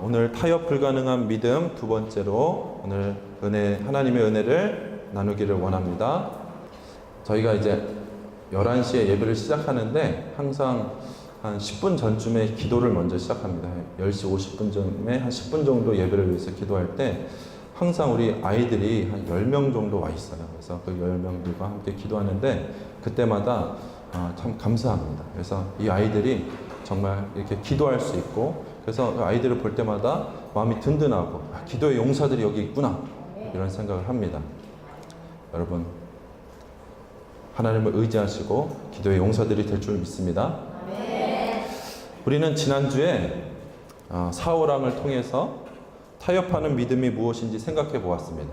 오늘 타협 불가능한 믿음 두 번째로 오늘 하나님의 은혜를 나누기를 원합니다. 저희가 이제 11시에 예배를 시작하는데 항상 한 10분 전쯤에 기도를 먼저 시작합니다. 10시 50분 전에 한 10분 정도 예배를 위해서 기도할 때 항상 우리 아이들이 한 10명 정도 와 있어요. 그래서 그 10명들과 함께 기도하는데 그때마다 참 감사합니다. 그래서 이 아이들이 정말 이렇게 기도할 수 있고, 그래서 그 아이들을 볼 때마다 마음이 든든하고 기도의 용사들이 여기 있구나 이런 생각을 합니다. 여러분, 하나님을 의지하시고 기도의 용사들이 될 줄 믿습니다. 우리는 지난주에 사울왕을 통해서 타협하는 믿음이 무엇인지 생각해 보았습니다.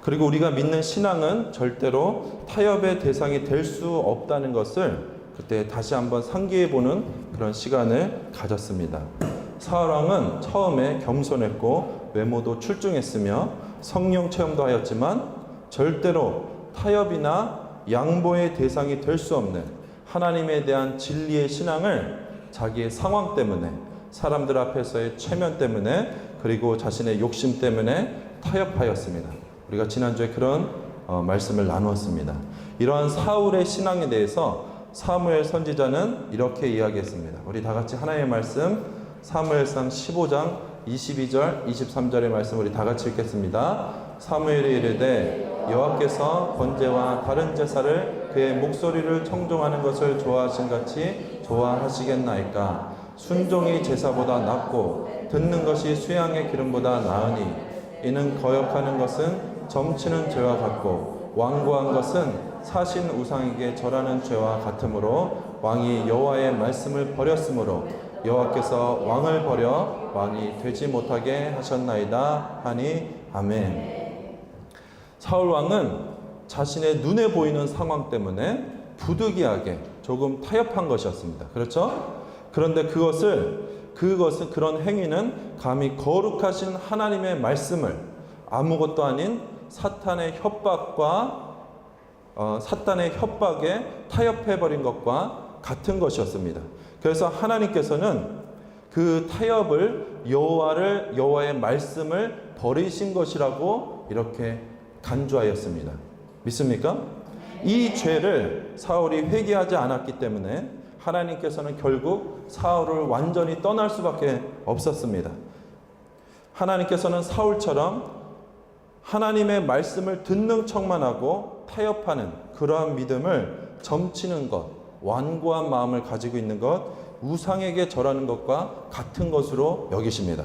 그리고 우리가 믿는 신앙은 절대로 타협의 대상이 될 수 없다는 것을 그때 다시 한번 상기해 보는 그런 시간을 가졌습니다. 사울왕은 처음에 겸손했고 외모도 출중했으며 성령 체험도 하였지만 절대로 타협이나 양보의 대상이 될 수 없는 하나님에 대한 진리의 신앙을 자기의 상황 때문에, 사람들 앞에서의 체면 때문에, 그리고 자신의 욕심 때문에 타협하였습니다. 우리가 지난주에 그런 말씀을 나누었습니다. 이러한 사울의 신앙에 대해서 사무엘 선지자는 이렇게 이야기했습니다. 우리 다 같이 하나님의 말씀 사무엘상 15장 22절 23절의 말씀 우리 다 같이 읽겠습니다. 사무엘이 이르되 여호와께서 번제와 다른 제사를 그의 목소리를 청종하는 것을 좋아하신 같이 좋아하시겠나이까. 순종이 제사보다 낫고 듣는 것이 수양의 기름보다 나으니 이는 거역하는 것은 점치는 죄와 같고 완고한 것은 사신 우상에게 절하는 죄와 같으므로 왕이 여호와의 말씀을 버렸으므로 여호와께서 왕을 버려 왕이 되지 못하게 하셨나이다 하니 아멘. 사울 왕은 자신의 눈에 보이는 상황 때문에 부득이하게 조금 타협한 것이었습니다. 그렇죠? 그런데 그런 행위는 감히 거룩하신 하나님의 말씀을 아무것도 아닌 사탄의 협박에 타협해버린 것과 같은 것이었습니다. 그래서 하나님께서는 그 타협을 여호와의 말씀을 버리신 것이라고 이렇게 간주하였습니다. 믿습니까? 이 죄를 사울이 회개하지 않았기 때문에 하나님께서는 결국 사울을 완전히 떠날 수밖에 없었습니다. 하나님께서는 사울처럼 하나님의 말씀을 듣는 척만 하고 타협하는 그러한 믿음을 점치는 것, 완고한 마음을 가지고 있는 것, 우상에게 절하는 것과 같은 것으로 여기십니다.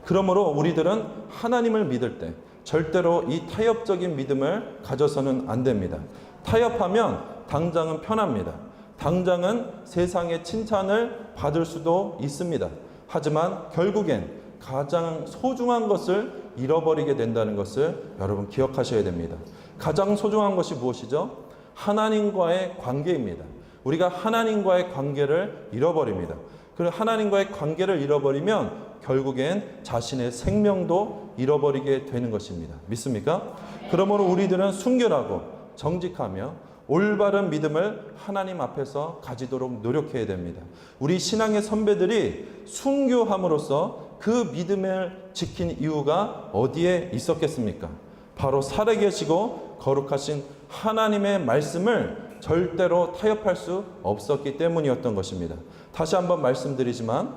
그러므로 우리들은 하나님을 믿을 때 절대로 이 타협적인 믿음을 가져서는 안 됩니다. 타협하면 당장은 편합니다. 당장은 세상의 칭찬을 받을 수도 있습니다. 하지만 결국엔 가장 소중한 것을 잃어버리게 된다는 것을 여러분 기억하셔야 됩니다. 가장 소중한 것이 무엇이죠? 하나님과의 관계입니다. 우리가 하나님과의 관계를 잃어버립니다. 그리고 하나님과의 관계를 잃어버리면 결국엔 자신의 생명도 잃어버리게 되는 것입니다. 믿습니까? 그러므로 우리들은 순결하고 정직하며 올바른 믿음을 하나님 앞에서 가지도록 노력해야 됩니다. 우리 신앙의 선배들이 순교함으로써 그 믿음을 지킨 이유가 어디에 있었겠습니까? 바로 살아 계시고 거룩하신 하나님의 말씀을 절대로 타협할 수 없었기 때문이었던 것입니다. 다시 한번 말씀드리지만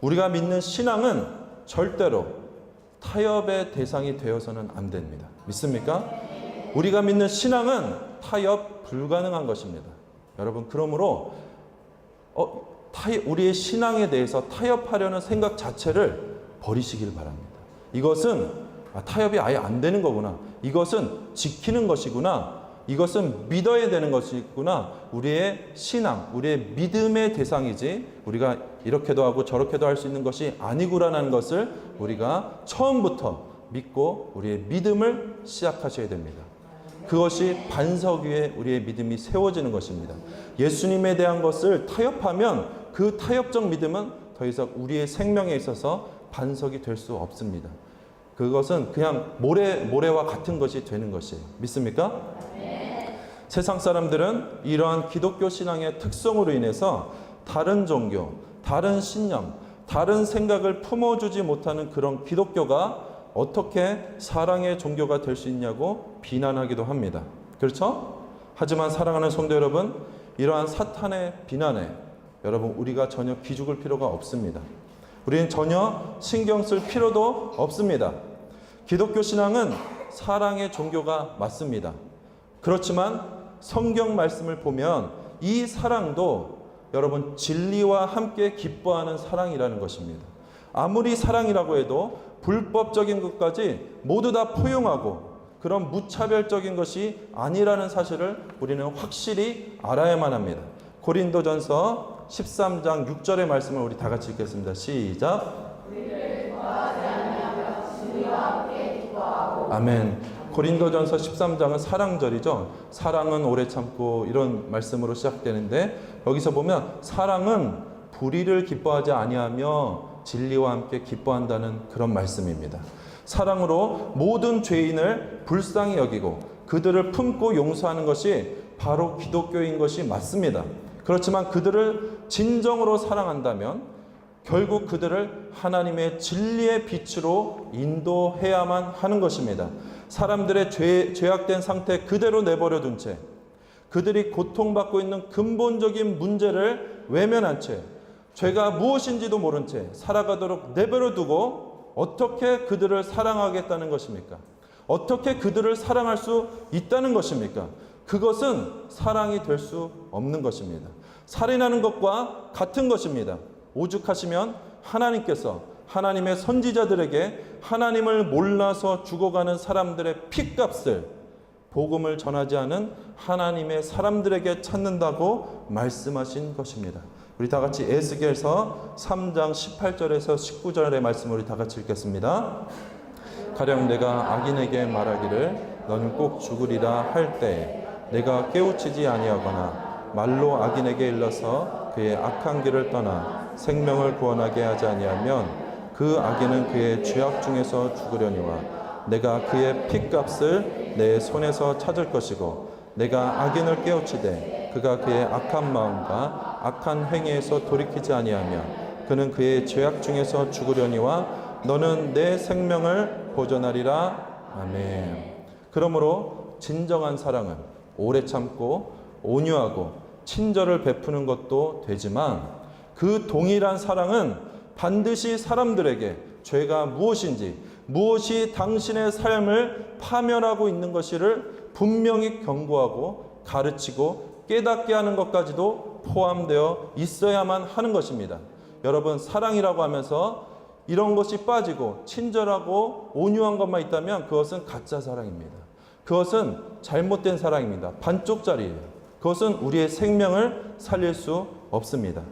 우리가 믿는 신앙은 절대로 타협의 대상이 되어서는 안 됩니다. 믿습니까? 우리가 믿는 신앙은 타협 불가능한 것입니다. 여러분, 그러므로 우리의 신앙에 대해서 타협하려는 생각 자체를 버리시길 바랍니다. 이것은 타협이 아예 안 되는 거구나. 이것은 지키는 것이구나. 이것은 믿어야 되는 것이구나. 우리의 신앙, 우리의 믿음의 대상이지 우리가 이렇게도 하고 저렇게도 할 수 있는 것이 아니구라는 것을 우리가 처음부터 믿고 우리의 믿음을 시작하셔야 됩니다. 그것이 반석 위에 우리의 믿음이 세워지는 것입니다. 예수님에 대한 것을 타협하면 그 타협적 믿음은 더 이상 우리의 생명에 있어서 반석이 될 수 없습니다. 그것은 그냥 모래와 같은 것이 되는 것이에요. 믿습니까? 네. 세상 사람들은 이러한 기독교 신앙의 특성으로 인해서 다른 종교, 다른 신념, 다른 생각을 품어주지 못하는 그런 기독교가 어떻게 사랑의 종교가 될 수 있냐고 비난하기도 합니다. 그렇죠? 하지만 사랑하는 성도 여러분, 이러한 사탄의 비난에 여러분 우리가 전혀 기죽을 필요가 없습니다. 우리는 전혀 신경 쓸 필요도 없습니다. 기독교 신앙은 사랑의 종교가 맞습니다. 그렇지만 성경 말씀을 보면 이 사랑도 여러분 진리와 함께 기뻐하는 사랑이라는 것입니다. 아무리 사랑이라고 해도 불법적인 것까지 모두 다 포용하고 그런 무차별적인 것이 아니라는 사실을 우리는 확실히 알아야만 합니다. 고린도전서 13장 6절의 말씀을 우리 다 같이 읽겠습니다. 시작. 아멘. 고린도전서 13장은 사랑절이죠. 사랑은 오래 참고 이런 말씀으로 시작되는데 여기서 보면 사랑은 불의를 기뻐하지 아니하며 진리와 함께 기뻐한다는 그런 말씀입니다. 사랑으로 모든 죄인을 불쌍히 여기고 그들을 품고 용서하는 것이 바로 기독교인 것이 맞습니다. 그렇지만 그들을 진정으로 사랑한다면 결국 그들을 하나님의 진리의 빛으로 인도해야만 하는 것입니다. 사람들의 죄악된 상태 그대로 내버려 둔 채 그들이 고통받고 있는 근본적인 문제를 외면한 채 죄가 무엇인지도 모른 채 살아가도록 내버려 두고 어떻게 그들을 사랑하겠다는 것입니까? 어떻게 그들을 사랑할 수 있다는 것입니까? 그것은 사랑이 될 수 없는 것입니다. 살인하는 것과 같은 것입니다. 오죽하시면 하나님께서 하나님의 선지자들에게 하나님을 몰라서 죽어가는 사람들의 핏값을 복음을 전하지 않은 하나님의 사람들에게 찾는다고 말씀하신 것입니다. 우리 다 같이 에스겔서 3장 18절에서 19절의 말씀을 우리 다 같이 읽겠습니다. 가령 내가 악인에게 말하기를 너는 꼭 죽으리라 할 때에 내가 깨우치지 아니하거나 말로 악인에게 일러서 그의 악한 길을 떠나 생명을 구원하게 하지 아니하면 그 악인은 그의 죄악 중에서 죽으려니와 내가 그의 핏값을 내 손에서 찾을 것이고 내가 악인을 깨우치되 그가 그의 악한 마음과 악한 행위에서 돌이키지 아니하면 그는 그의 죄악 중에서 죽으려니와 너는 내 생명을 보존하리라. 아멘. 그러므로 진정한 사랑은 오래 참고 온유하고 친절을 베푸는 것도 되지만 그 동일한 사랑은 반드시 사람들에게 죄가 무엇인지 무엇이 당신의 삶을 파멸하고 있는 것을 분명히 경고하고 가르치고 깨닫게 하는 것까지도 포함되어 있어야만 하는 것입니다. 여러분, 사랑이라고 하면서 이런 것이 빠지고 친절하고 온유한 것만 있다면 그것은 가짜 사랑입니다. 그것은 잘못된 사랑입니다. 반쪽짜리예요. 그것은 우리의 생명을 살릴 수 없습니다.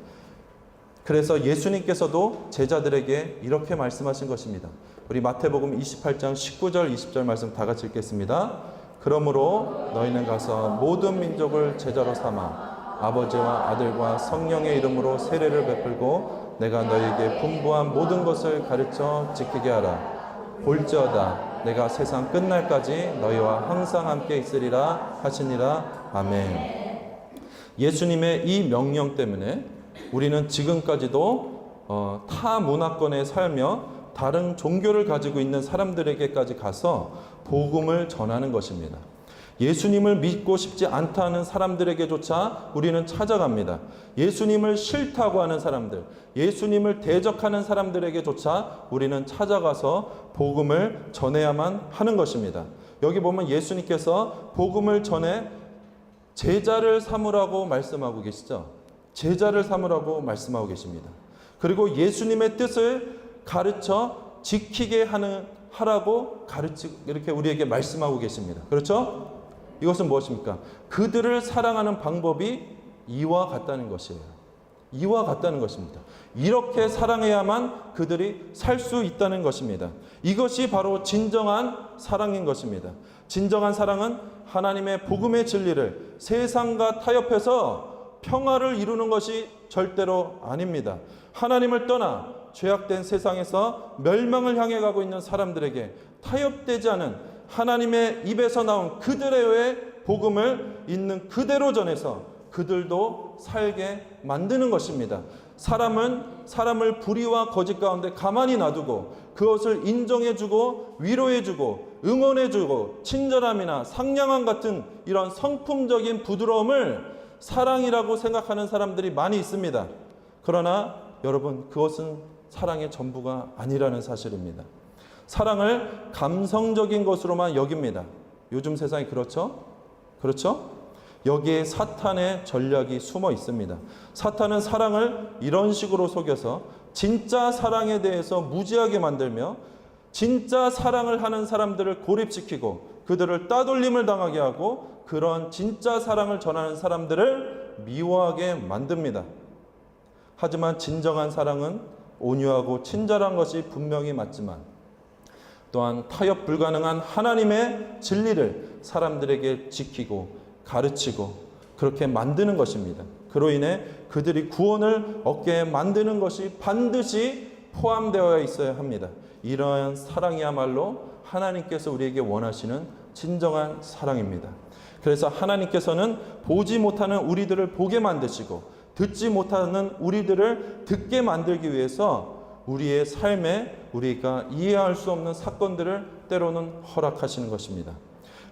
그래서 예수님께서도 제자들에게 이렇게 말씀하신 것입니다. 우리 마태복음 28장 19절 20절 말씀 다 같이 읽겠습니다. 그러므로 너희는 가서 모든 민족을 제자로 삼아 아버지와 아들과 성령의 이름으로 세례를 베풀고 내가 너희에게 분부한 모든 것을 가르쳐 지키게 하라. 볼지어다 내가 세상 끝날까지 너희와 항상 함께 있으리라 하시니라. 아멘. 예수님의 이 명령 때문에 우리는 지금까지도 타 문화권에 살며 다른 종교를 가지고 있는 사람들에게까지 가서 복음을 전하는 것입니다. 예수님을 믿고 싶지 않다 하는 사람들에게조차 우리는 찾아갑니다. 예수님을 싫다고 하는 사람들, 예수님을 대적하는 사람들에게조차 우리는 찾아가서 복음을 전해야만 하는 것입니다. 여기 보면 예수님께서 복음을 전해 제자를 삼으라고 말씀하고 계시죠. 제자를 삼으라고 말씀하고 계십니다. 그리고 예수님의 뜻을 가르쳐 지키게 하라고 이렇게 우리에게 말씀하고 계십니다. 그렇죠? 이것은 무엇입니까? 그들을 사랑하는 방법이 이와 같다는 것이에요. 이와 같다는 것입니다. 이렇게 사랑해야만 그들이 살 수 있다는 것입니다. 이것이 바로 진정한 사랑인 것입니다. 진정한 사랑은 하나님의 복음의 진리를 세상과 타협해서 평화를 이루는 것이 절대로 아닙니다. 하나님을 떠나 죄악된 세상에서 멸망을 향해 가고 있는 사람들에게 타협되지 않은 하나님의 입에서 나온 그들의 복음을 있는 그대로 전해서 그들도 살게 만드는 것입니다. 사람을 불의와 거짓 가운데 가만히 놔두고 그것을 인정해주고 위로해주고 응원해주고 친절함이나 상냥함 같은 이런 성품적인 부드러움을 사랑이라고 생각하는 사람들이 많이 있습니다. 그러나 여러분, 그것은 사랑의 전부가 아니라는 사실입니다. 사랑을 감성적인 것으로만 여깁니다. 요즘 세상이 그렇죠? 여기에 사탄의 전략이 숨어 있습니다. 사탄은 사랑을 이런 식으로 속여서 진짜 사랑에 대해서 무지하게 만들며 진짜 사랑을 하는 사람들을 고립시키고 그들을 따돌림을 당하게 하고 그런 진짜 사랑을 전하는 사람들을 미워하게 만듭니다. 하지만 진정한 사랑은 온유하고 친절한 것이 분명히 맞지만 또한 타협 불가능한 하나님의 진리를 사람들에게 지키고 가르치고 그렇게 만드는 것입니다. 그로 인해 그들이 구원을 얻게 만드는 것이 반드시 포함되어 있어야 합니다. 이러한 사랑이야말로 하나님께서 우리에게 원하시는 진정한 사랑입니다. 그래서 하나님께서는 보지 못하는 우리들을 보게 만드시고 듣지 못하는 우리들을 듣게 만들기 위해서 우리의 삶에 우리가 이해할 수 없는 사건들을 때로는 허락하시는 것입니다.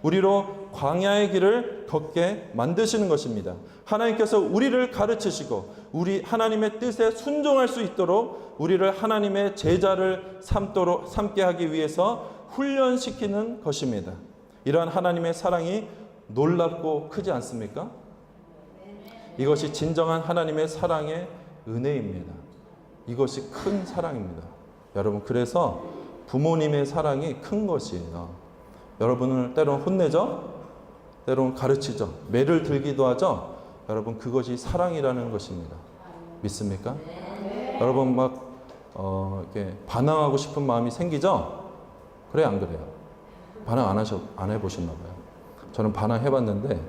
우리로 광야의 길을 걷게 만드시는 것입니다. 하나님께서 우리를 가르치시고 우리 하나님의 뜻에 순종할 수 있도록 우리를 하나님의 제자를 삼게 하기 위해서 훈련시키는 것입니다. 이러한 하나님의 사랑이 놀랍고 크지 않습니까? 이것이 진정한 하나님의 사랑의 은혜입니다. 이것이 큰 사랑입니다. 여러분, 그래서 부모님의 사랑이 큰 것이에요. 여러분을 때로는 혼내죠? 때로는 가르치죠? 매를 들기도 하죠? 여러분, 그것이 사랑이라는 것입니다. 믿습니까? 여러분 이렇게 반항하고 싶은 마음이 생기죠? 그래, 안 그래요? 반항 안 해보셨나 봐요. 저는 반항해봤는데,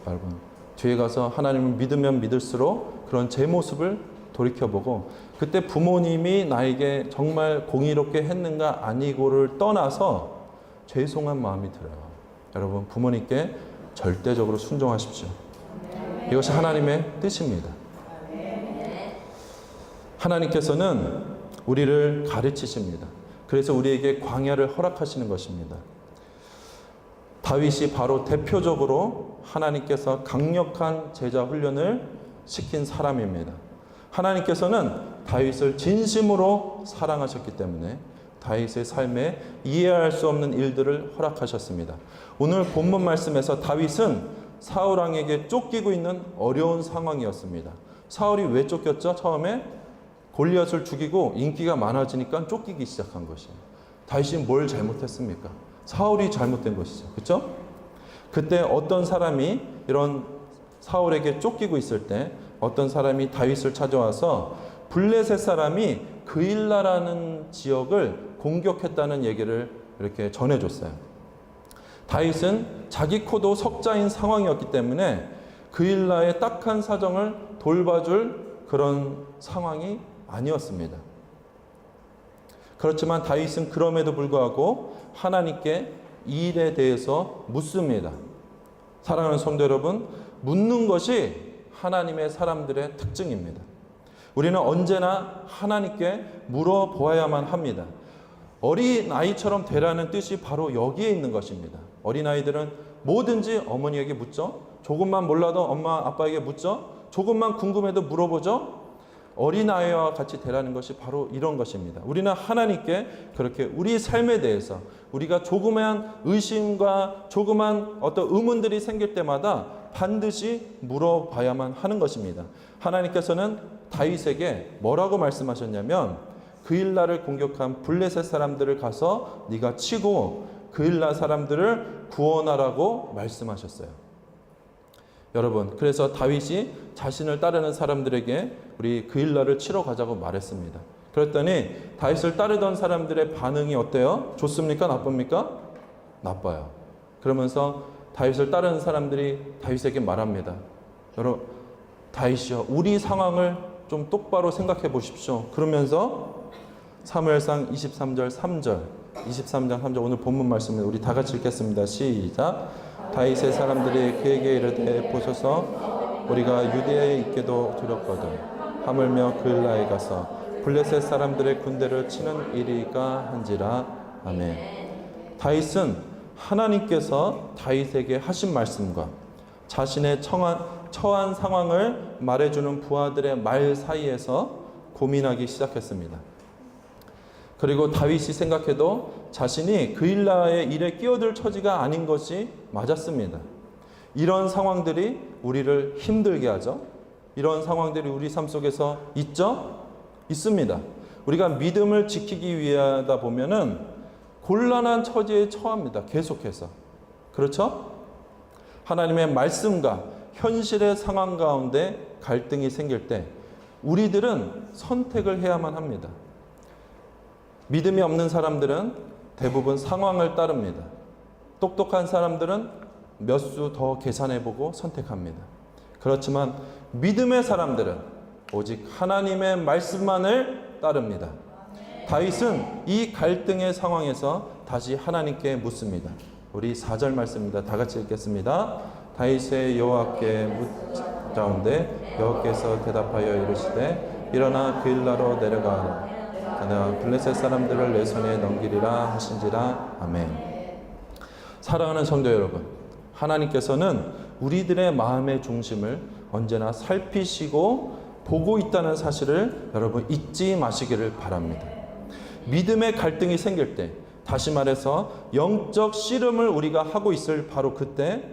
여러분, 뒤에 가서 하나님을 믿으면 믿을수록 그런 제 모습을 돌이켜보고, 그때 부모님이 나에게 정말 공의롭게 했는가 아니고를 떠나서 죄송한 마음이 들어요. 여러분, 부모님께 절대적으로 순종하십시오. 이것이 하나님의 뜻입니다. 하나님께서는 우리를 가르치십니다. 그래서 우리에게 광야를 허락하시는 것입니다. 다윗이 바로 대표적으로 하나님께서 강력한 제자 훈련을 시킨 사람입니다. 하나님께서는 다윗을 진심으로 사랑하셨기 때문에 다윗의 삶에 이해할 수 없는 일들을 허락하셨습니다. 오늘 본문 말씀에서 다윗은 사울 왕에게 쫓기고 있는 어려운 상황이었습니다. 사울이 왜 쫓겼죠? 처음에 골리앗을 죽이고 인기가 많아지니까 쫓기기 시작한 것이에요. 다윗이 뭘 잘못했습니까? 사울이 잘못된 것이죠. 그렇죠? 그때 어떤 사람이 이런 사울에게 쫓기고 있을 때 어떤 사람이 다윗을 찾아와서 블레셋 사람이 그일라라는 지역을 공격했다는 얘기를 이렇게 전해줬어요. 다윗은 자기 코도 석자인 상황이었기 때문에 그일라의 딱한 사정을 돌봐줄 그런 상황이 아니었습니다. 그렇지만 다윗은 그럼에도 불구하고 하나님께 이 일에 대해서 묻습니다. 사랑하는 성도 여러분, 묻는 것이 하나님의 사람들의 특징입니다. 우리는 언제나 하나님께 물어보아야만 합니다. 어린아이처럼 되라는 뜻이 바로 여기에 있는 것입니다. 어린아이들은 뭐든지 어머니에게 묻죠. 조금만 몰라도 엄마 아빠에게 묻죠. 조금만 궁금해도 물어보죠. 어린아이와 같이 되라는 것이 바로 이런 것입니다. 우리는 하나님께 그렇게 우리 삶에 대해서 우리가 조그만 의심과 조그만 어떤 의문들이 생길 때마다 반드시 물어봐야만 하는 것입니다. 하나님께서는 다윗에게 뭐라고 말씀하셨냐면 그일라를 공격한 블레셋 사람들을 가서 네가 치고 그일라 사람들을 구원하라고 말씀하셨어요. 여러분, 그래서 다윗이 자신을 따르는 사람들에게 우리 그일라를 치러 가자고 말했습니다. 그랬더니 다윗을 따르던 사람들의 반응이 어때요? 좋습니까? 나쁩니까? 나빠요. 그러면서 다윗을 따르는 사람들이 다윗에게 말합니다. 여러분, 다윗이요, 우리 상황을 좀 똑바로 생각해 보십시오. 그러면서 사무엘상 23장 3절 오늘 본문 말씀을 우리 다 같이 읽겠습니다. 시작. 다윗의 사람들이 그에게 이르되 보소서 우리가 유대에 있게도 두렵거든 하물며 그일라에 가서 블레셋 사람들의 군대를 치는 일이가 한지라. 아멘. 다윗은 하나님께서 다윗에게 하신 말씀과 자신의 처한 상황을 말해주는 부하들의 말 사이에서 고민하기 시작했습니다. 그리고 다윗이 생각해도 자신이 그일라의 일에 끼어들 처지가 아닌 것이 맞았습니다. 이런 상황들이 우리를 힘들게 하죠. 이런 상황들이 우리 삶 속에서 있죠? 있습니다. 우리가 믿음을 지키기 위하다 보면은 곤란한 처지에 처합니다. 계속해서. 그렇죠? 하나님의 말씀과 현실의 상황 가운데 갈등이 생길 때 우리들은 선택을 해야만 합니다. 믿음이 없는 사람들은 대부분 상황을 따릅니다. 똑똑한 사람들은 몇 수 더 계산해보고 선택합니다. 그렇지만 믿음의 사람들은 오직 하나님의 말씀만을 따릅니다. 다윗은 이 갈등의 상황에서 다시 하나님께 묻습니다. 우리 4절 말씀입니다. 다 같이 읽겠습니다. 다윗의 여호와께 묻자온데 여호와께서 대답하여 이르시되 일어나 그일라로 내려가라. 그가 블레셋 사람들을 내 손에 넘기리라 하신지라. 아멘. 사랑하는 성도 여러분, 하나님께서는 우리들의 마음의 중심을 언제나 살피시고 보고 있다는 사실을 여러분 잊지 마시기를 바랍니다. 믿음의 갈등이 생길 때, 다시 말해서 영적 씨름을 우리가 하고 있을 바로 그때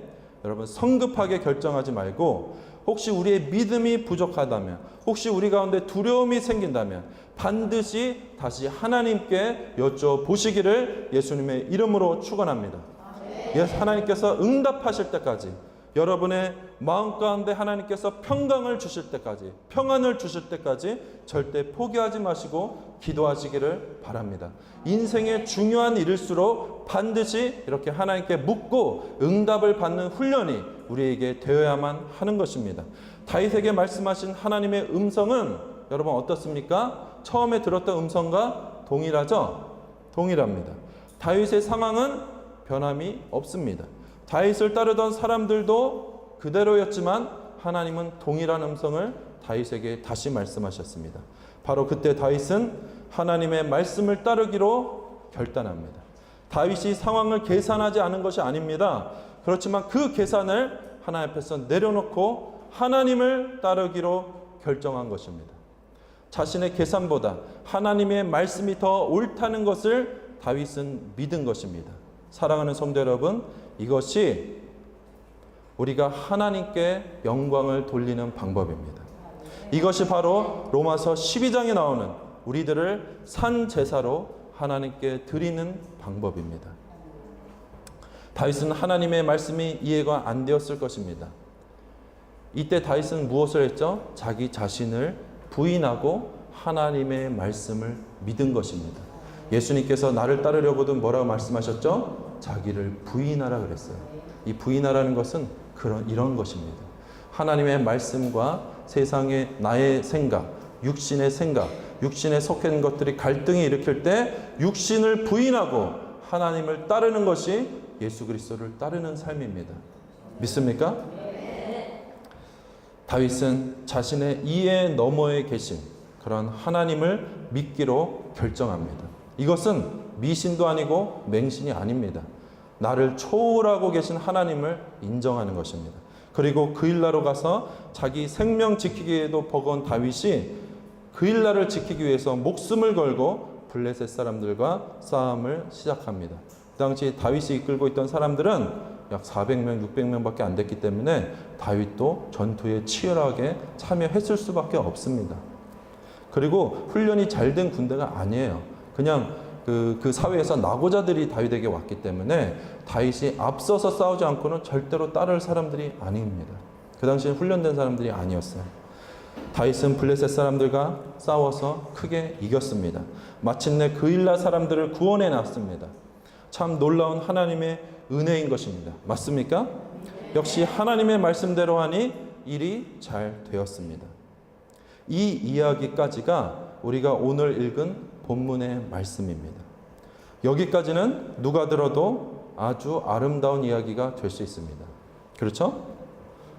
여러분 성급하게 결정하지 말고, 혹시 우리의 믿음이 부족하다면, 혹시 우리 가운데 두려움이 생긴다면 반드시 다시 하나님께 여쭤보시기를 예수님의 이름으로 축원합니다. 하나님께서 응답하실 때까지, 여러분의 마음 가운데 하나님께서 평강을 주실 때까지, 평안을 주실 때까지 절대 포기하지 마시고 기도하시기를 바랍니다. 인생의 중요한 일일수록 반드시 이렇게 하나님께 묻고 응답을 받는 훈련이 우리에게 되어야만 하는 것입니다. 다윗에게 말씀하신 하나님의 음성은 여러분 어떻습니까? 처음에 들었던 음성과 동일하죠? 동일합니다. 다윗의 상황은 변함이 없습니다. 다윗을 따르던 사람들도 그대로였지만 하나님은 동일한 음성을 다윗에게 다시 말씀하셨습니다. 바로 그때 다윗은 하나님의 말씀을 따르기로 결단합니다. 다윗이 상황을 계산하지 않은 것이 아닙니다. 그렇지만 그 계산을 하나님 앞에서 내려놓고 하나님을 따르기로 결정한 것입니다. 자신의 계산보다 하나님의 말씀이 더 옳다는 것을 다윗은 믿은 것입니다. 사랑하는 성도 여러분, 이것이 우리가 하나님께 영광을 돌리는 방법입니다. 이것이 바로 로마서 12장에 나오는 우리들을 산 제사로 하나님께 드리는 방법입니다. 다윗은 하나님의 말씀이 이해가 안 되었을 것입니다. 이때 다윗은 무엇을 했죠? 자기 자신을 부인하고 하나님의 말씀을 믿은 것입니다. 예수님께서 나를 따르려거든 뭐라고 말씀하셨죠? 자기를 부인하라 그랬어요. 이 부인하라는 것은 이런 것입니다. 하나님의 말씀과 세상의 나의 생각, 육신의 생각, 육신에 속해 있는 것들이 갈등이 일으킬 때 육신을 부인하고 하나님을 따르는 것이 예수 그리스도를 따르는 삶입니다. 믿습니까? 다윗은 자신의 이해 너머에 계신 그런 하나님을 믿기로 결정합니다. 이것은 미신도 아니고 맹신이 아닙니다. 나를 초월하고 계신 하나님을 인정하는 것입니다. 그리고 그일라로 가서 자기 생명 지키기에도 버거운 다윗이 그일라를 지키기 위해서 목숨을 걸고 블레셋 사람들과 싸움을 시작합니다. 그 당시 다윗이 이끌고 있던 사람들은 약 400명, 600명밖에 안 됐기 때문에 다윗도 전투에 치열하게 참여했을 수밖에 없습니다. 그리고 훈련이 잘 된 군대가 아니에요. 그냥 그 사회에서 낙오자들이 다윗에게 왔기 때문에 다윗이 앞서서 싸우지 않고는 절대로 따를 사람들이 아닙니다. 그 당시에 훈련된 사람들이 아니었어요. 다윗은 블레셋 사람들과 싸워서 크게 이겼습니다. 마침내 그일라 사람들을 구원해 놨습니다. 참 놀라운 하나님의 은혜인 것입니다. 맞습니까? 역시 하나님의 말씀대로 하니 일이 잘 되었습니다. 이 이야기까지가 우리가 오늘 읽은 본문의 말씀입니다. 여기까지는 누가 들어도 아주 아름다운 이야기가 될 수 있습니다. 그렇죠?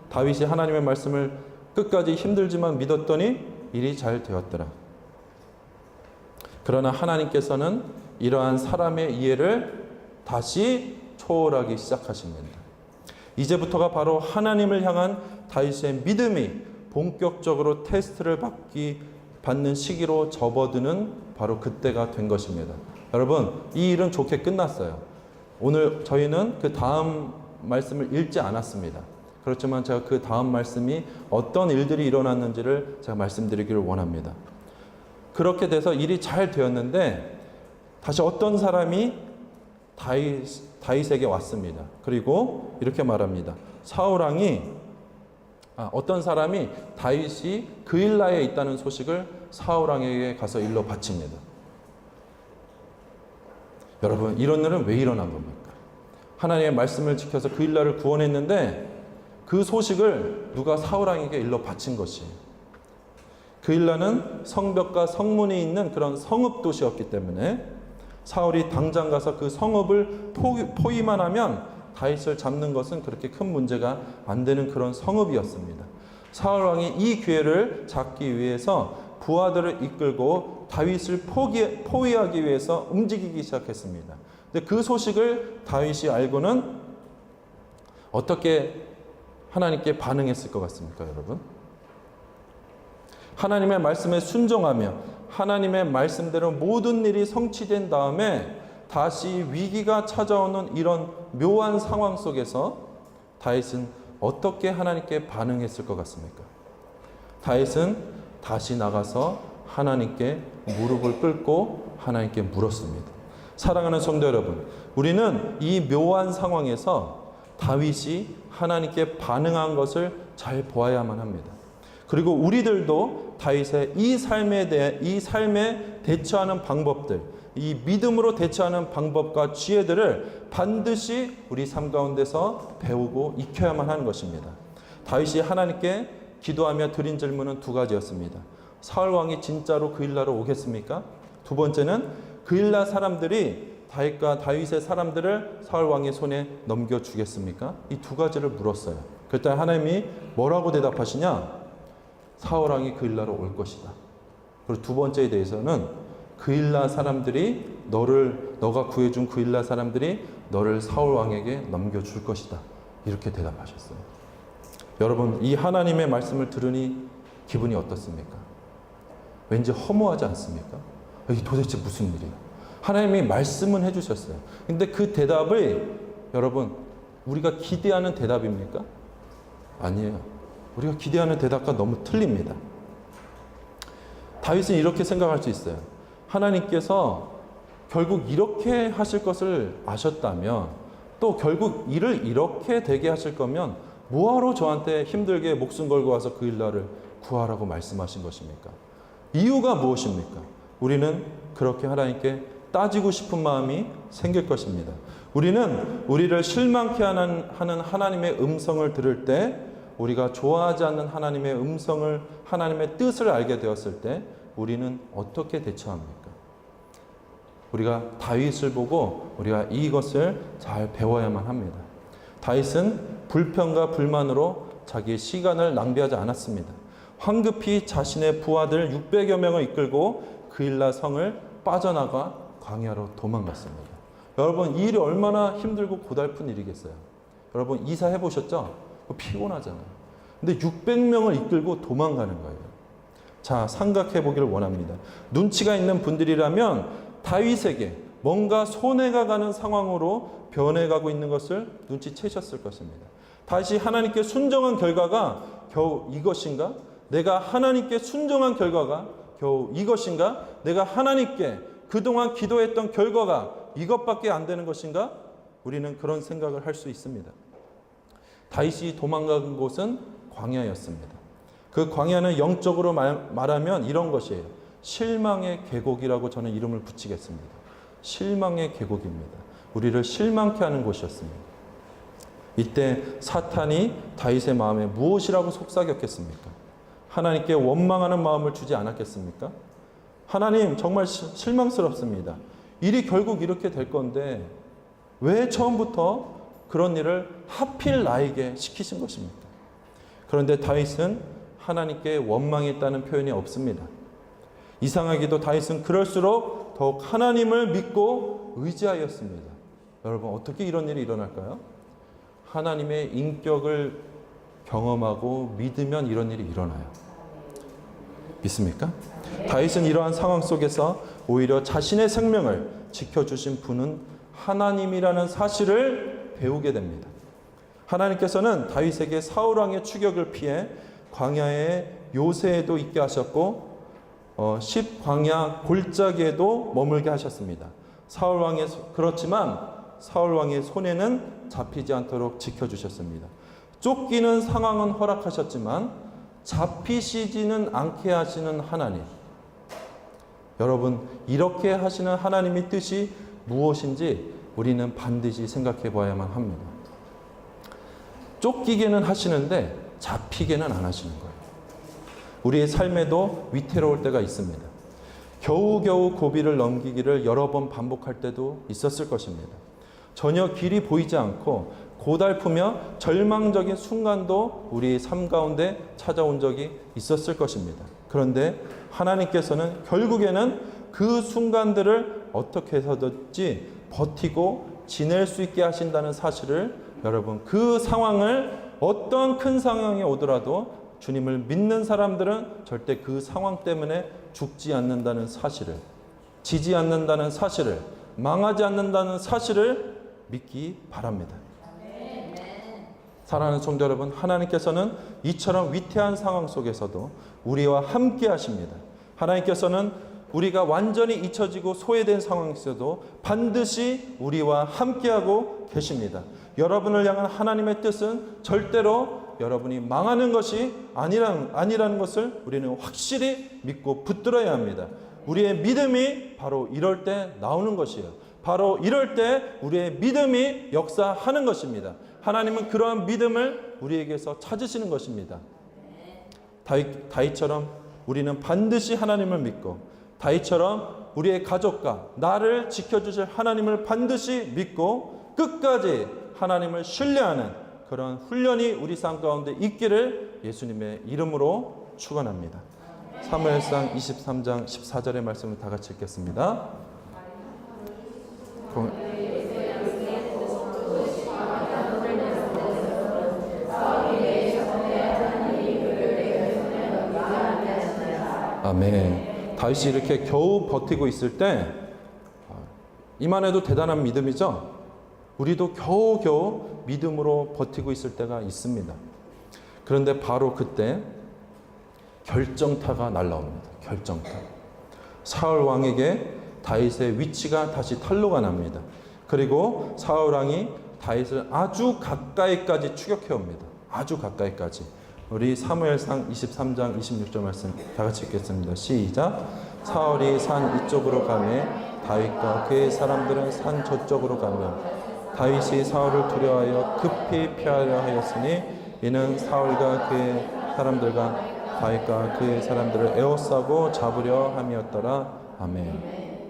다윗이 하나님의 말씀을 끝까지 힘들지만 믿었더니 일이 잘 되었더라. 그러나 하나님께서는 이러한 사람의 이해를 다시 초월하기 시작하십니다. 이제부터가 바로 하나님을 향한 다윗의 믿음이 본격적으로 테스트를 받는 시기로 접어드는 바로 그때가 된 것입니다. 여러분, 이 일은 좋게 끝났어요. 오늘 저희는 그 다음 말씀을 읽지 않았습니다. 그렇지만 제가 그 다음 말씀이 어떤 일들이 일어났는지를 제가 말씀드리기를 원합니다. 그렇게 돼서 일이 잘 되었는데 다시 어떤 사람이 다윗에게 왔습니다. 그리고 이렇게 말합니다. 어떤 사람이 다윗이 그일라에 있다는 소식을 사울왕에게 가서 일러 바칩니다. 여러분, 이런 일은 왜 일어난 겁니까? 하나님의 말씀을 지켜서 그일라를 구원했는데 그 소식을 누가 사울왕에게 일러 바친 것이에요. 그일라는 성벽과 성문이 있는 그런 성읍 도시였기 때문에 사울이 당장 가서 그 성읍을 포위만 하면 다윗을 잡는 것은 그렇게 큰 문제가 안 되는 그런 성읍이었습니다. 사울 왕이 이 기회를 잡기 위해서 부하들을 이끌고 다윗을 포위하기 위해서 움직이기 시작했습니다. 근데 그 소식을 다윗이 알고는 어떻게 하나님께 반응했을 것 같습니까, 여러분? 하나님의 말씀에 순종하며 하나님의 말씀대로 모든 일이 성취된 다음에 다시 위기가 찾아오는 이런 묘한 상황 속에서 다윗은 어떻게 하나님께 반응했을 것 같습니까? 다윗은 다시 나가서 하나님께 무릎을 꿇고 하나님께 물었습니다. 사랑하는 성도 여러분, 우리는 이 묘한 상황에서 다윗이 하나님께 반응한 것을 잘 보아야만 합니다. 그리고 우리들도 다윗의 이 삶에 대처하는 방법들, 이 믿음으로 대처하는 방법과 지혜들을 반드시 우리 삶 가운데서 배우고 익혀야만 하는 것입니다. 다윗이 하나님께 기도하며 드린 질문은 두 가지였습니다. 사울 왕이 진짜로 그일라로 오겠습니까? 두 번째는 그일라 사람들이 다윗의 사람들을 사울 왕의 손에 넘겨주겠습니까? 이 두 가지를 물었어요. 그때 하나님이 뭐라고 대답하시냐? 사울 왕이 그일라로 올 것이다. 그리고 두 번째에 대해서는 그일라 사람들이 너가 구해준 그일라 사람들이 너를 사울 왕에게 넘겨줄 것이다. 이렇게 대답하셨어요. 여러분, 이 하나님의 말씀을 들으니 기분이 어떻습니까? 왠지 허무하지 않습니까? 이게 도대체 무슨 일이야? 하나님이 말씀은 해주셨어요. 근데 그 대답이 여러분, 우리가 기대하는 대답입니까? 아니에요. 우리가 기대하는 대답과 너무 틀립니다. 다윗은 이렇게 생각할 수 있어요. 하나님께서 결국 이렇게 하실 것을 아셨다면, 또 결국 일을 이렇게 되게 하실 거면 뭐하러 저한테 힘들게 목숨 걸고 와서 그일라를 구하라고 말씀하신 것입니까? 이유가 무엇입니까? 우리는 그렇게 하나님께 따지고 싶은 마음이 생길 것입니다. 우리는 우리를 실망케 하는 하나님의 음성을 들을 때, 우리가 좋아하지 않는 하나님의 음성을, 하나님의 뜻을 알게 되었을 때 우리는 어떻게 대처합니까? 우리가 다윗을 보고 우리가 이것을 잘 배워야만 합니다. 다윗은 불평과 불만으로 자기의 시간을 낭비하지 않았습니다. 황급히 자신의 부하들 600여 명을 이끌고 그일라 성을 빠져나가 광야로 도망갔습니다. 여러분, 이 일이 얼마나 힘들고 고달픈 일이겠어요? 여러분, 이사해 보셨죠? 피곤하잖아요. 근데 600명을 이끌고 도망가는 거예요. 자, 생각해 보기를 원합니다. 눈치가 있는 분들이라면 다윗에게 뭔가 손해가 가는 상황으로 변해가고 있는 것을 눈치채셨을 것입니다. 다시 하나님께 순종한 결과가 겨우 이것인가? 내가 하나님께 순종한 결과가 겨우 이것인가? 내가 하나님께 그동안 기도했던 결과가 이것밖에 안 되는 것인가? 우리는 그런 생각을 할 수 있습니다. 다윗이 도망간 곳은 광야였습니다. 그 광야는 영적으로 말하면 이런 것이에요. 실망의 계곡이라고 저는 이름을 붙이겠습니다. 실망의 계곡입니다. 우리를 실망케 하는 곳이었습니다. 이때 사탄이 다윗의 마음에 무엇이라고 속삭였겠습니까? 하나님께 원망하는 마음을 주지 않았겠습니까? 하나님, 정말 실망스럽습니다. 일이 결국 이렇게 될 건데 왜 처음부터 그런 일을 하필 나에게 시키신 것입니까? 그런데 다윗은 하나님께 원망이 있다는 표현이 없습니다. 이상하게도 다윗은 그럴수록 더욱 하나님을 믿고 의지하였습니다. 여러분, 어떻게 이런 일이 일어날까요? 하나님의 인격을 경험하고 믿으면 이런 일이 일어나요. 믿습니까? 다윗은 이러한 상황 속에서 오히려 자신의 생명을 지켜주신 분은 하나님이라는 사실을 배우게 됩니다. 하나님께서는 다윗에게 사울 왕의 추격을 피해 광야의 요새에도 있게 하셨고 10광야 골짜기에도 머물게 하셨습니다. 그렇지만 사울 왕의 손에는 잡히지 않도록 지켜주셨습니다. 쫓기는 상황은 허락하셨지만 잡히시지는 않게 하시는 하나님. 여러분, 이렇게 하시는 하나님의 뜻이 무엇인지 우리는 반드시 생각해 봐야만 합니다. 쫓기게는 하시는데 잡히게는 안 하시는 거예요. 우리의 삶에도 위태로울 때가 있습니다. 겨우겨우 고비를 넘기기를 여러 번 반복할 때도 있었을 것입니다. 전혀 길이 보이지 않고 고달프며 절망적인 순간도 우리의 삶 가운데 찾아온 적이 있었을 것입니다. 그런데 하나님께서는 결국에는 그 순간들을 어떻게 해서든지 버티고 지낼 수 있게 하신다는 사실을, 여러분, 그 상황을 어떤 큰 상황이 오더라도 주님을 믿는 사람들은 절대 그 상황 때문에 죽지 않는다는 사실을, 지지 않는다는 사실을, 망하지 않는다는 사실을 믿기 바랍니다. 사랑하는 성도 여러분, 하나님께서는 이처럼 위태한 상황 속에서도 우리와 함께 하십니다. 하나님께서는 우리가 완전히 잊혀지고 소외된 상황에서도 반드시 우리와 함께하고 계십니다. 여러분을 향한 하나님의 뜻은 절대로 여러분이 망하는 것이 아니라는 것을 우리는 확실히 믿고 붙들어야 합니다. 우리의 믿음이 바로 이럴 때 나오는 것이에요. 바로 이럴 때 우리의 믿음이 역사하는 것입니다. 하나님은 그러한 믿음을 우리에게서 찾으시는 것입니다. 다윗처럼 우리는 반드시 하나님을 믿고, 다윗처럼 우리의 가족과 나를 지켜주실 하나님을 반드시 믿고 끝까지 하나님을 신뢰하는 그런 훈련이 우리 삶 가운데 있기를 예수님의 이름으로 축원합니다. 사무엘상 23장 14절의 말씀을 다 같이 읽겠습니다. 아멘. 다윗이 이렇게 겨우 버티고 있을 때, 이만 해도 대단한 믿음이죠. 우리도 겨우겨우 믿음으로 버티고 있을 때가 있습니다. 그런데 바로 그때 결정타가 날라옵니다. 결정타. 사울 왕에게 다윗의 위치가 다시 탄로가 납니다. 그리고 사울 왕이 다윗을 아주 가까이까지 추격해 옵니다. 아주 가까이까지. 우리 사무엘상 23장 26절 말씀 다 같이 읽겠습니다. 시작. 사울이 산 이쪽으로 가매 다윗과 그의 사람들은 산 저쪽으로 가며 다윗이 사울을 두려워하여 급히 피하려 하였으니 이는 사울과 그의 사람들과 다윗과 그의 사람들을 에워싸고 잡으려 함이었더라. 아멘.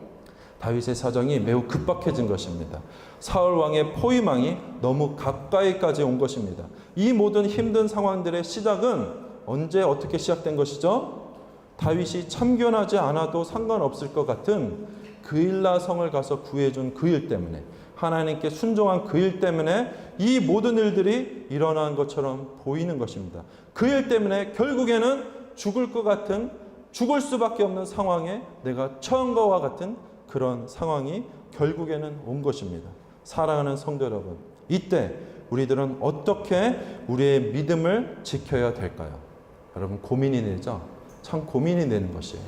다윗의 사정이 매우 급박해진 것입니다. 사울 왕의 포위망이 너무 가까이까지 온 것입니다. 이 모든 힘든 상황들의 시작은 언제 어떻게 시작된 것이죠? 다윗이 참견하지 않아도 상관없을 것 같은 그일라 성을 가서 구해준 그 일 때문에, 하나님께 순종한 그 일 때문에 이 모든 일들이 일어난 것처럼 보이는 것입니다. 그 일 때문에 결국에는 죽을 것 같은, 죽을 수밖에 없는 상황에 내가 처한 것과 같은 그런 상황이 결국에는 온 것입니다. 사랑하는 성도 여러분, 이때 우리들은 어떻게 우리의 믿음을 지켜야 될까요? 여러분, 고민이 되죠? 참 고민이 되는 것이에요.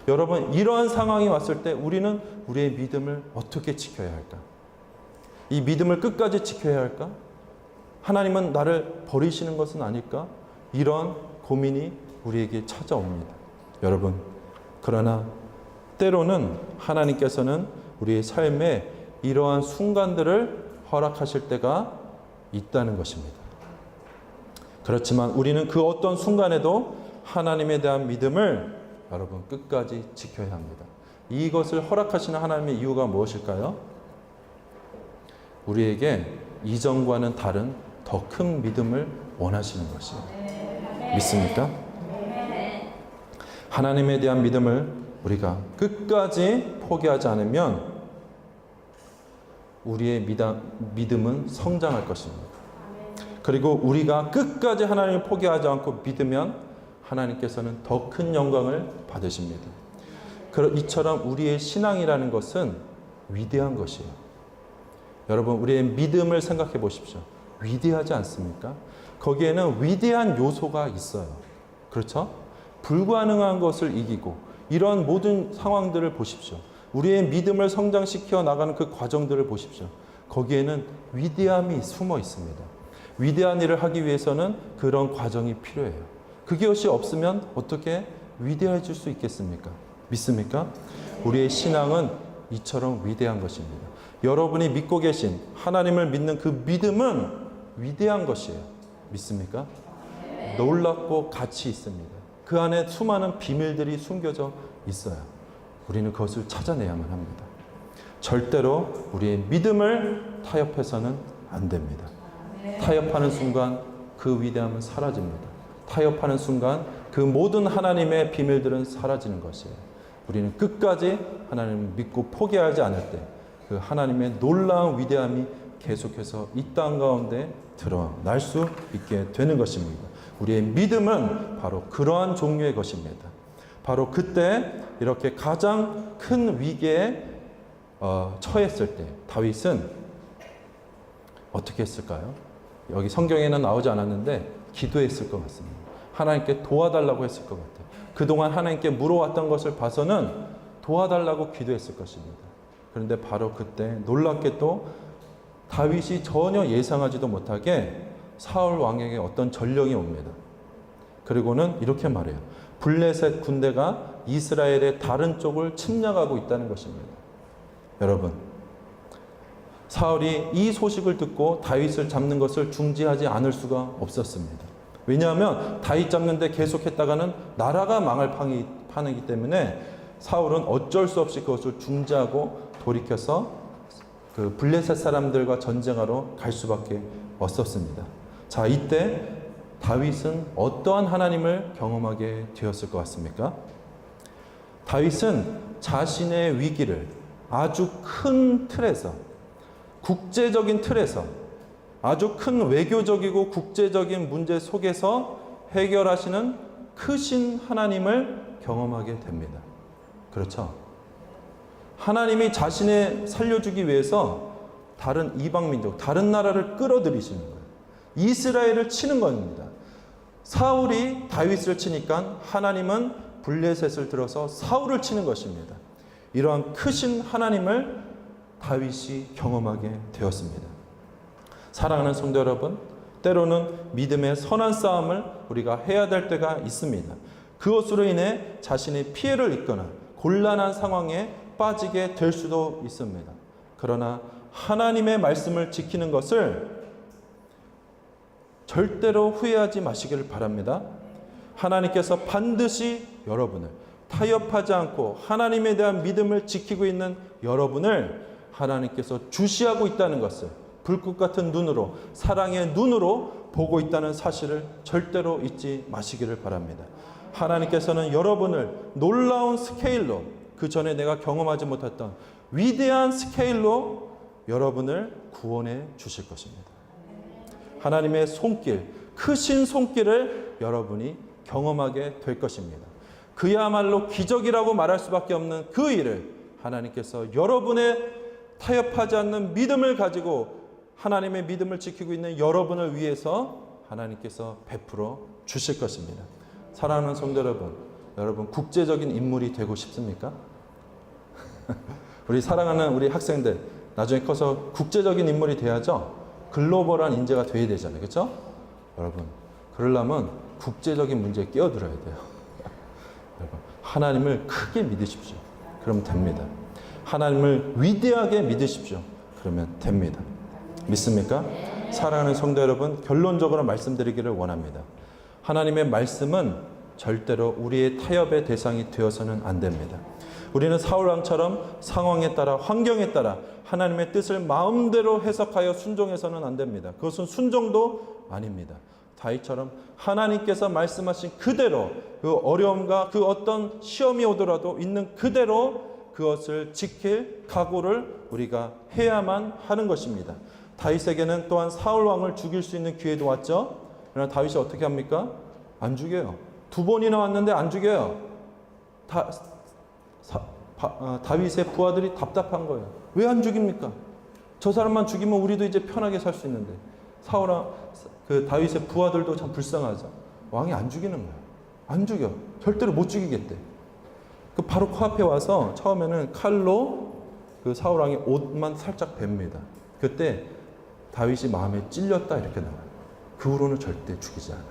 여러분, 이러한 상황이 왔을 때 우리는 우리의 믿음을 어떻게 지켜야 할까? 이 믿음을 끝까지 지켜야 할까? 하나님은 나를 버리시는 것은 아닐까? 이런 고민이 우리에게 찾아옵니다. 여러분, 그러나 때로는 하나님께서는 우리의 삶에 이러한 순간들을 허락하실 때가 있다는 것입니다. 그렇지만 우리는 그 어떤 순간에도 하나님에 대한 믿음을 여러분 끝까지 지켜야 합니다. 이것을 허락하시는 하나님의 이유가 무엇일까요? 우리에게 이전과는 다른 더 큰 믿음을 원하시는 것이에요. 믿습니까? 하나님에 대한 믿음을 우리가 끝까지 포기하지 않으면 우리의 믿음은 성장할 것입니다. 그리고 우리가 끝까지 하나님을 포기하지 않고 믿으면 하나님께서는 더 큰 영광을 받으십니다. 이처럼 우리의 신앙이라는 것은 위대한 것이에요. 여러분, 우리의 믿음을 생각해 보십시오. 위대하지 않습니까? 거기에는 위대한 요소가 있어요. 그렇죠? 불가능한 것을 이기고 이런 모든 상황들을 보십시오. 우리의 믿음을 성장시켜 나가는 그 과정들을 보십시오. 거기에는 위대함이 숨어 있습니다. 위대한 일을 하기 위해서는 그런 과정이 필요해요. 그것이 없으면 어떻게 위대해질 수 있겠습니까? 믿습니까? 우리의 신앙은 이처럼 위대한 것입니다. 여러분이 믿고 계신 하나님을 믿는 그 믿음은 위대한 것이에요. 믿습니까? 놀랍고 가치 있습니다. 그 안에 수많은 비밀들이 숨겨져 있어요. 우리는 그것을 찾아내야만 합니다. 절대로 우리의 믿음을 타협해서는 안 됩니다. 타협하는 순간 그 위대함은 사라집니다. 타협하는 순간 그 모든 하나님의 비밀들은 사라지는 것이에요. 우리는 끝까지 하나님을 믿고 포기하지 않을 때 그 하나님의 놀라운 위대함이 계속해서 이 땅 가운데 드러날 수 있게 되는 것입니다. 우리의 믿음은 바로 그러한 종류의 것입니다. 바로 그때 이렇게 가장 큰 위기에 처했을 때 다윗은 어떻게 했을까요? 여기 성경에는 나오지 않았는데 기도했을 것 같습니다. 하나님께 도와달라고 했을 것 같아요. 그동안 하나님께 물어왔던 것을 봐서는 도와달라고 기도했을 것입니다. 그런데 바로 그때 놀랍게도 다윗이 전혀 예상하지도 못하게 사울 왕에게 어떤 전령이 옵니다. 그리고는 이렇게 말해요. 블레셋 군대가 이스라엘의 다른 쪽을 침략하고 있다는 것입니다. 여러분, 사울이 이 소식을 듣고 다윗을 잡는 것을 중지하지 않을 수가 없었습니다. 왜냐하면 다윗 잡는데 계속했다가는 나라가 망할 판이기 때문에 사울은 어쩔 수 없이 그것을 중지하고 돌이켜서 그 블레셋 사람들과 전쟁하러 갈 수밖에 없었습니다. 자, 이때 다윗은 어떠한 하나님을 경험하게 되었을 것 같습니까? 다윗은 자신의 위기를 아주 큰 틀에서, 국제적인 틀에서, 아주 큰 외교적이고 국제적인 문제 속에서 해결하시는 크신 하나님을 경험하게 됩니다. 그렇죠? 하나님이 자신을 살려주기 위해서 다른 이방 민족, 다른 나라를 끌어들이시는 거예요. 이스라엘을 치는 겁니다. 사울이 다윗을 치니까 하나님은 블레셋을 들어서 사울을 치는 것입니다. 이러한 크신 하나님을 다윗이 경험하게 되었습니다. 사랑하는 성도 여러분, 때로는 믿음의 선한 싸움을 우리가 해야 될 때가 있습니다. 그것으로 인해 자신의 피해를 입거나 곤란한 상황에 빠지게 될 수도 있습니다. 그러나 하나님의 말씀을 지키는 것을 절대로 후회하지 마시기를 바랍니다. 하나님께서 반드시 여러분을 타협하지 않고 하나님에 대한 믿음을 지키고 있는 여러분을 하나님께서 주시하고 있다는 것을 불꽃 같은 눈으로, 사랑의 눈으로 보고 있다는 사실을 절대로 잊지 마시기를 바랍니다. 하나님께서는 여러분을 놀라운 스케일로, 그 전에 내가 경험하지 못했던 위대한 스케일로 여러분을 구원해 주실 것입니다. 하나님의 손길, 크신 손길을 여러분이 경험하게 될 것입니다. 그야말로 기적이라고 말할 수밖에 없는 그 일을 하나님께서 여러분의 타협하지 않는 믿음을 가지고 하나님의 믿음을 지키고 있는 여러분을 위해서 하나님께서 베풀어 주실 것입니다. 사랑하는 성도 여러분 국제적인 인물이 되고 싶습니까? 우리 사랑하는 우리 학생들 나중에 커서 국제적인 인물이 돼야죠. 글로벌한 인재가 돼야 되잖아요. 그렇죠? 여러분, 그러려면 국제적인 문제에 끼어들어야 돼요. 여러분, 하나님을 크게 믿으십시오. 그러면 됩니다. 하나님을 위대하게 믿으십시오. 그러면 됩니다. 믿습니까? 사랑하는 성도 여러분, 결론적으로 말씀드리기를 원합니다. 하나님의 말씀은 절대로 우리의 타협의 대상이 되어서는 안 됩니다. 우리는 사울왕처럼 상황에 따라, 환경에 따라 하나님의 뜻을 마음대로 해석하여 순종해서는 안 됩니다. 그것은 순종도 아닙니다. 다윗처럼 하나님께서 말씀하신 그대로 그 어려움과 그 어떤 시험이 오더라도 있는 그대로 그것을 지킬 각오를 우리가 해야만 하는 것입니다. 다윗에게는 또한 사울 왕을 죽일 수 있는 기회도 왔죠. 그러나 다윗이 어떻게 합니까? 안 죽여요. 2번이나 왔는데 안 죽여요. 다윗의 부하들이 답답한 거예요. 왜 안 죽입니까? 저 사람만 죽이면 우리도 이제 편하게 살 수 있는데. 그 다윗의 부하들도 참 불쌍하죠. 왕이 안 죽이는 거예요. 안 죽여. 절대로 못 죽이겠대. 그 바로 코앞에 와서 처음에는 칼로 그 사울 왕의 옷만 살짝 뵙니다. 그때 다윗이 마음에 찔렸다 이렇게 나와요. 그 후로는 절대 죽이지 않아요.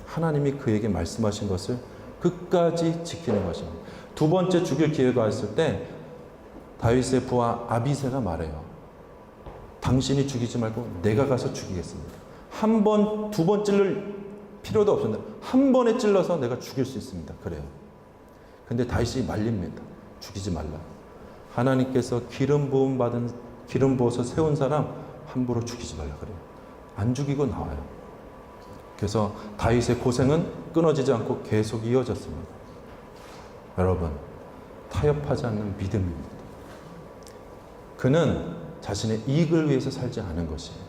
하나님이 그에게 말씀하신 것을 끝까지 지키는 것입니다. 2번째 죽일 기회가 왔을 때 다윗의 부하 아비새가 말해요. 당신이 죽이지 말고 내가 가서 죽이겠습니다. 1번, 2번 찔릴 필요도 없습니다. 1번에 찔러서 내가 죽일 수 있습니다. 그래요. 근데 다윗이 말립니다. 죽이지 말라. 하나님께서 기름 부어서 세운 사람 함부로 죽이지 말라 그래요. 안 죽이고 나와요. 그래서 다윗의 고생은 끊어지지 않고 계속 이어졌습니다. 여러분, 타협하지 않는 믿음입니다. 그는 자신의 이익을 위해서 살지 않은 것이에요.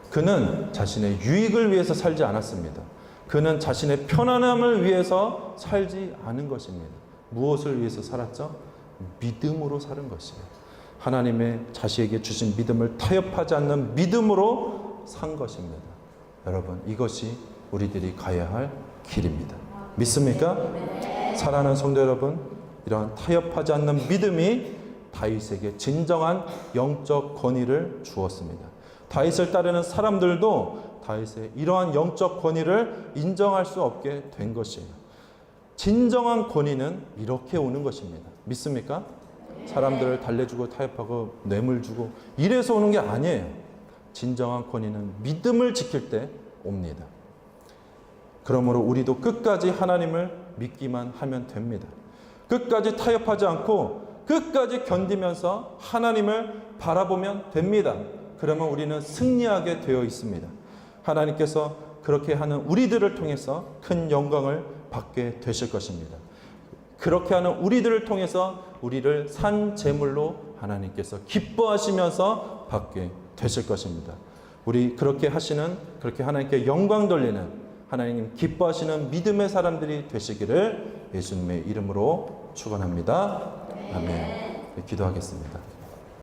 그는 자신의 유익을 위해서 살지 않았습니다. 그는 자신의 편안함을 위해서 살지 않은 것입니다. 무엇을 위해서 살았죠? 믿음으로 사는 것이에요. 하나님의 자신에게 주신 믿음을 타협하지 않는 믿음으로 산 것입니다. 여러분, 이것이 우리들이 가야 할 길입니다. 믿습니까? 사랑하는 성도 여러분, 이러한 타협하지 않는 믿음이 다윗에게 진정한 영적 권위를 주었습니다. 다윗을 따르는 사람들도 다윗의 이러한 영적 권위를 인정할 수 없게 된 것이에요. 진정한 권위는 이렇게 오는 것입니다. 믿습니까? 사람들을 달래주고 타협하고 뇌물 주고 이래서 오는 게 아니에요. 진정한 권위는 믿음을 지킬 때 옵니다. 그러므로 우리도 끝까지 하나님을 믿기만 하면 됩니다. 끝까지 타협하지 않고 끝까지 견디면서 하나님을 바라보면 됩니다. 그러면 우리는 승리하게 되어 있습니다. 하나님께서 그렇게 하는 우리들을 통해서 큰 영광을 받게 되실 것입니다. 그렇게 하는 우리들을 통해서 우리를 산 제물로 하나님께서 기뻐하시면서 받게 되실 것입니다. 우리 그렇게 하나님께 영광 돌리는, 하나님 기뻐하시는 믿음의 사람들이 되시기를 예수님의 이름으로 축원합니다. 아멘. 기도하겠습니다.